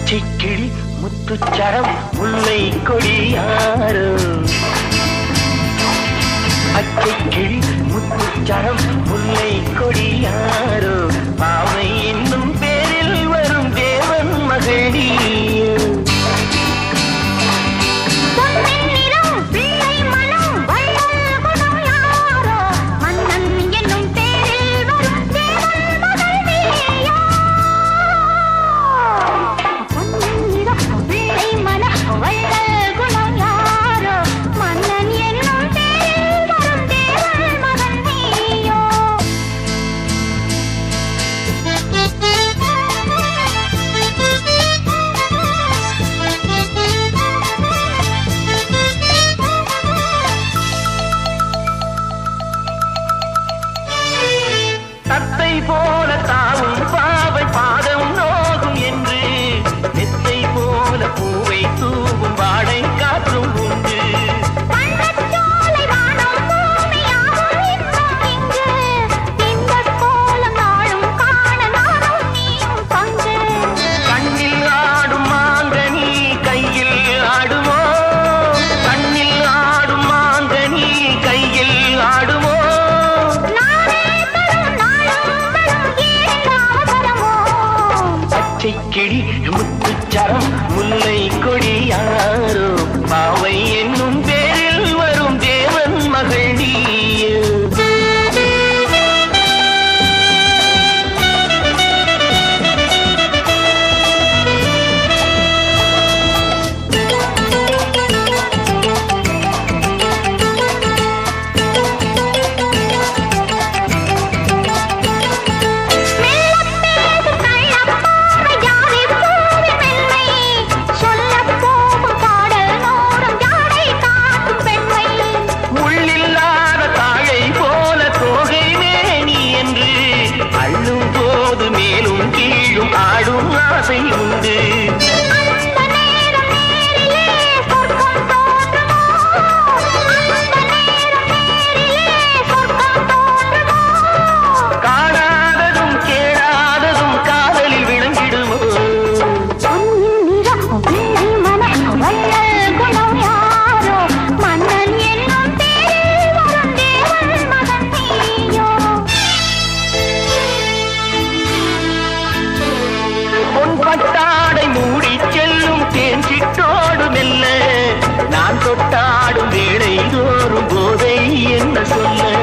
பச்சைக்கிளி முத்துச்சரம் முல்லை கொடியாரோ பச்சைக்கிளி முத்துச்சரம் முல்லை கொடியாரோ பாவை என்னும் பேரில் வரும் தேவன் மகளி போல தாவும் பாவை பாதம் நோகும் என்று நெத்தை போல பூவை தூவும் வாடை காற்றும் உண்டு கண்ணில் ஆடும் மாங்கனி கையில் ஆடுமோ கண்ணில் ஆடும் மாங்கனி கையில் ஆடுமோ கிளி முத்துச்சரம் முல்லை கொடியாரோ பாவை என்னும் பேரில் வரும் தேவன் மகள் நீயே மேலும் கீழும் ஆடும் ஆசை உண்டு காணாததும் கேளாததும் காதலில் விளங்கிடுமோ பட்டாடை மூடி செல்லும் தேன் சிட்டோடு மெல்ல நான் தொட்டாடும் வேளை தோறும் போதை என்ன சொல்ல